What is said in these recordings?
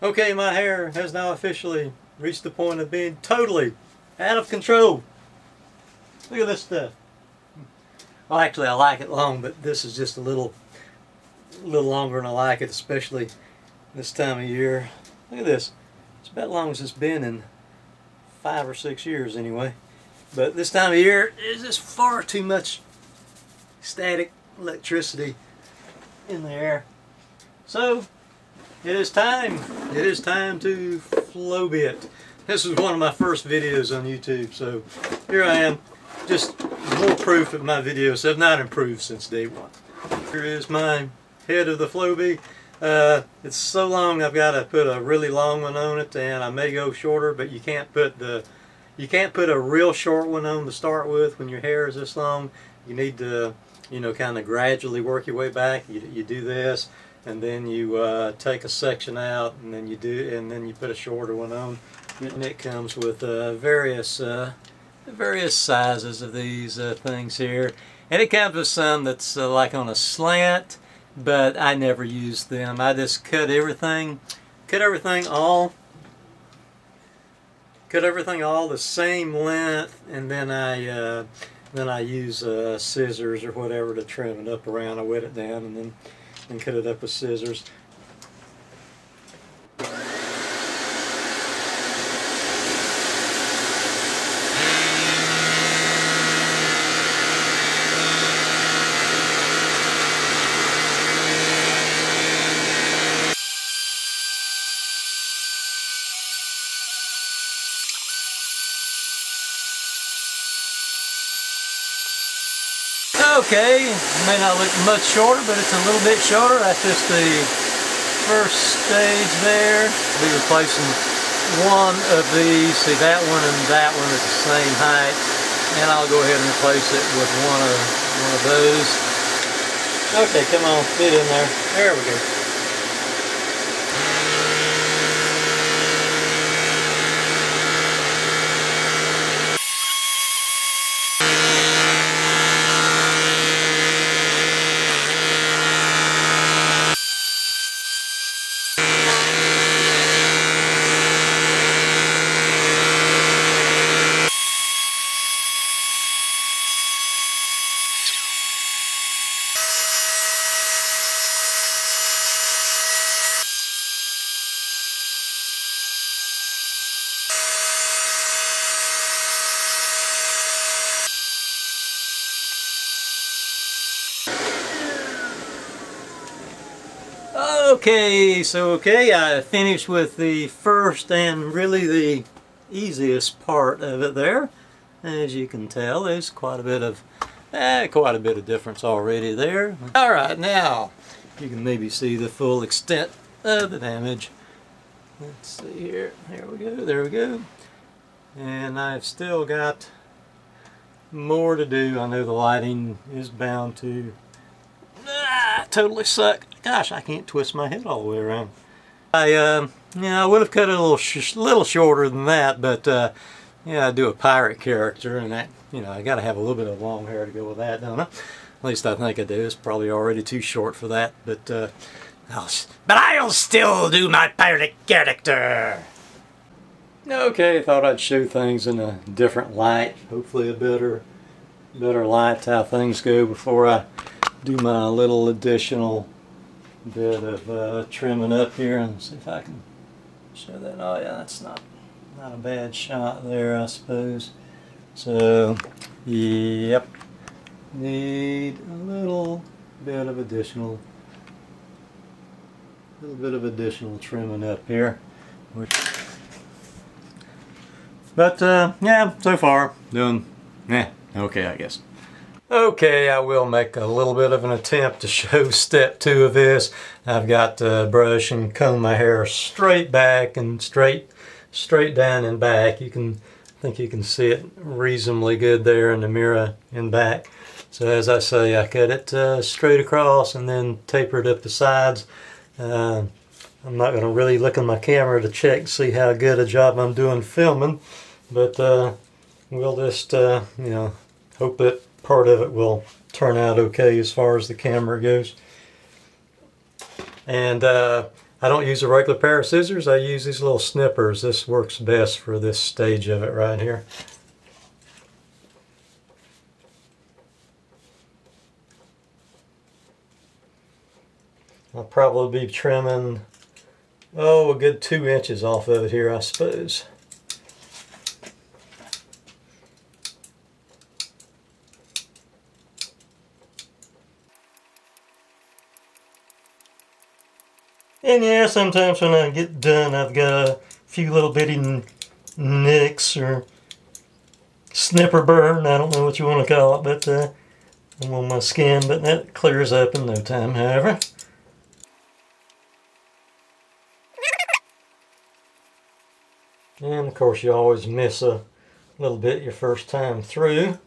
Okay, my hair has now officially reached the point of being totally out of control. Look at this stuff. Well, actually I like it long, but this is just a little longer than I like it, especially this time of year. Look at this. It's about as long as it's been in 5 or 6 years anyway. But this time of year, there's just far too much static electricity in the air. So, it is time. It is time to Flowbee it. This was one of my first videos on YouTube, so here I am. Just more proof that my videos have not improved since day one. Here is my head of the Flowbee. It's so long I've got to put a really long one on it, and I may go shorter, but you can't put a real short one on to start with when your hair is this long. You need to, you know, kind of gradually work your way back. You do this, and then you take a section out, and then you put a shorter one on, and it comes with various sizes of these things here, and it comes with some that's like on a slant, but I never use them. I just cut everything all the same length, and then I use scissors or whatever to trim it up around. I wet it down and then cut it up with scissors. Okay, it may not look much shorter, but it's a little bit shorter. That's just the first stage there. I'll be replacing one of these. See, that one and that one are the same height, and I'll go ahead and replace it with one of those. Okay, come on, get in there. There we go. Okay, I finished with the first and really the easiest part of it there. As you can tell, there's quite a bit of difference already there. Alright, now you can maybe see the full extent of the damage. Let's see here. There we go, there we go. And I've still got more to do. I know the lighting is bound to totally suck. Gosh, I can't twist my head all the way around. I would have cut it a little shorter than that, but yeah, I do a pirate character, and that, you know, I got to have a little bit of long hair to go with that, don't I? At least I think I do. It's probably already too short for that, but I'll still do my pirate character. Okay, I thought I'd show things in a different light, hopefully a better light, how things go before I do my little additional bit of trimming up here, and see if I can show that. Oh yeah, that's not a bad shot there, I suppose. So, yep, need a little bit of additional trimming up here. But yeah, so far doing okay, I guess. Okay, I will make a little bit of an attempt to show step 2 of this. I've got to brush and comb my hair straight back and straight down and back. I think you can see it reasonably good there in the mirror in back. So as I say, I cut it straight across and then taper it up the sides. I'm not going to really look on my camera to check and see how good a job I'm doing filming, but we'll just you know, hope that part of it will turn out okay as far as the camera goes. And I don't use a regular pair of scissors. I use these little snippers. This works best for this stage of it right here. I'll probably be trimming, oh, a good 2 inches off of it here, I suppose. And yeah, sometimes when I get done, I've got a few little bitty nicks or snipper burn, I don't know what you want to call it, but I'm on my skin, but that clears up in no time, however. And of course you always miss a little bit your first time through.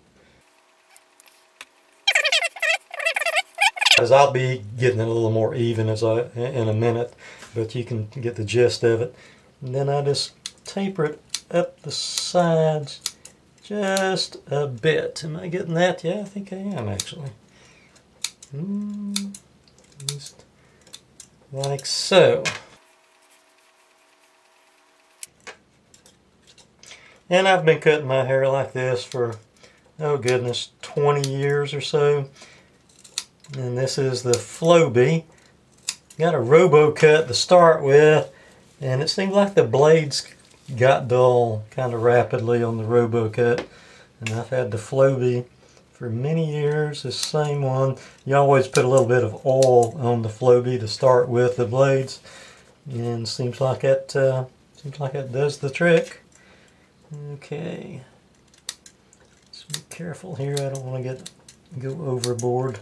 As I'll be getting it a little more even in a minute, but you can get the gist of it. And then I just taper it up the sides just a bit. Am I getting that? Yeah, I think I am actually. Just like so. And I've been cutting my hair like this for, oh goodness, 20 years or so. And this is the Flowbee. Got a robo cut to start with, and it seemed like the blades got dull kind of rapidly on the robo cut. And I've had the Flowbee for many years, the same one. You always put a little bit of oil on the Flowbee to start with the blades, and seems like it does the trick. Okay, let's be careful here. I don't want to go overboard.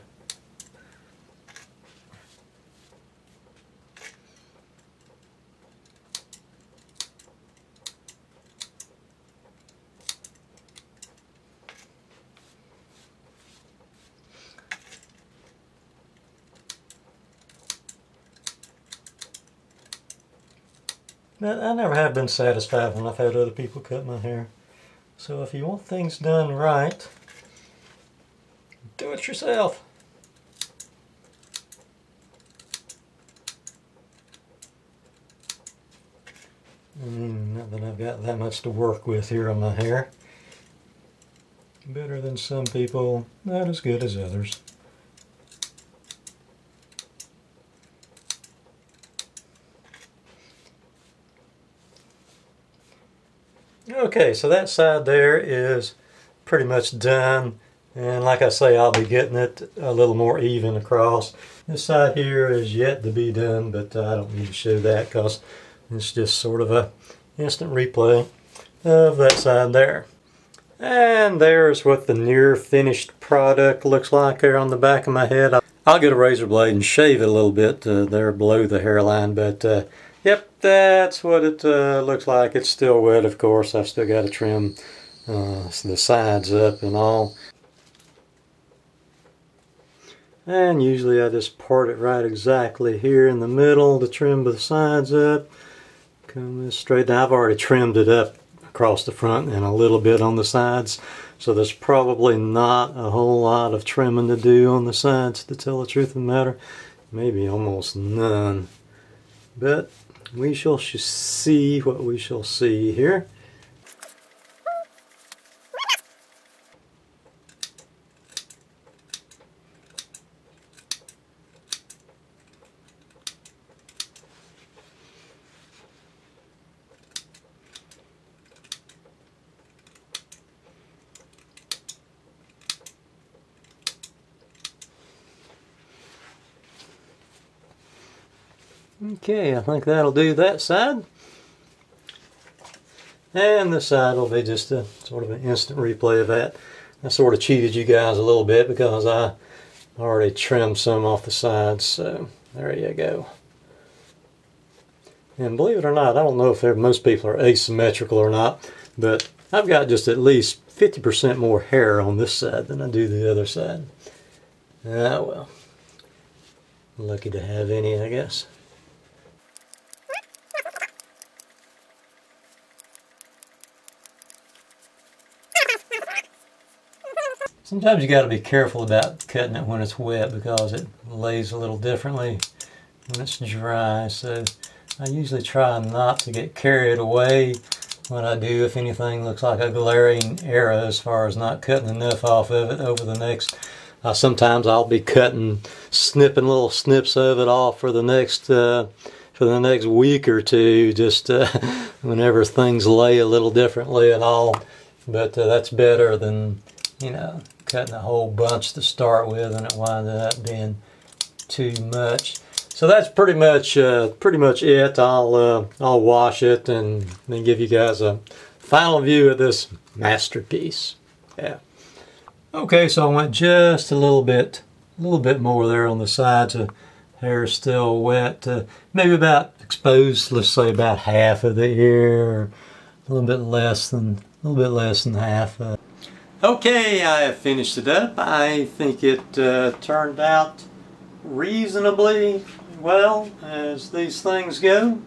But I never have been satisfied when I've had other people cut my hair. So if you want things done right, do it yourself. I mean, not that I've got that much to work with here on my hair. Better than some people, not as good as others. Okay, so that side there is pretty much done, and like I say, I'll be getting it a little more even across. This side here is yet to be done, but I don't need to show that because it's just sort of a instant replay of that side there. And there's what the near finished product looks like there on the back of my head. I'll get a razor blade and shave it a little bit there below the hairline, but yep, that's what it looks like. It's still wet, of course. I've still got to trim the sides up and all. And usually I just part it right exactly here in the middle to trim the sides up. Come this straight down. I've already trimmed it up across the front and a little bit on the sides. So there's probably not a whole lot of trimming to do on the sides, to tell the truth of the matter. Maybe almost none. But we shall see what we shall see here. Okay, I think that'll do that side. And this side will be just a sort of an instant replay of that. I sort of cheated you guys a little bit because I already trimmed some off the sides, so there you go. And believe it or not, I don't know if most people are asymmetrical or not, but I've got just at least 50% more hair on this side than I do the other side. Ah well, lucky to have any, I guess. Sometimes you got to be careful about cutting it when it's wet because it lays a little differently when it's dry. So I usually try not to get carried away when I do. If anything looks like a glaring error as far as not cutting enough off of it over the next, sometimes I'll be snipping little snips of it off for the next week or two, just whenever things lay a little differently and all. But that's better than, you know, cutting a whole bunch to start with and it winding up being too much. So that's pretty much it. I'll wash it and then give you guys a final view of this masterpiece. Yeah. Okay, so I went just a little bit more there on the sides. The hair is still wet. Maybe about exposed. Let's say about half of the ear, or a little bit less than half. Okay, I have finished it up. I think it turned out reasonably well as these things go.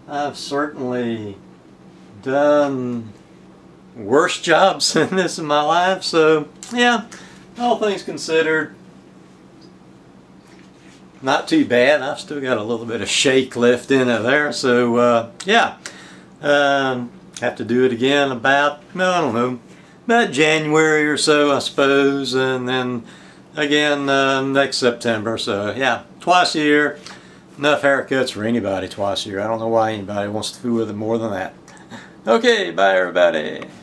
I've certainly done worse jobs than this in my life, so yeah, all things considered, not too bad. I've still got a little bit of shake left in it there, so yeah, have to do it again about, I don't know, about January or so, I suppose, and then again next September. So yeah, twice a year. Enough haircuts for anybody twice a year. I don't know why anybody wants to fool with it more than that. Okay, bye everybody.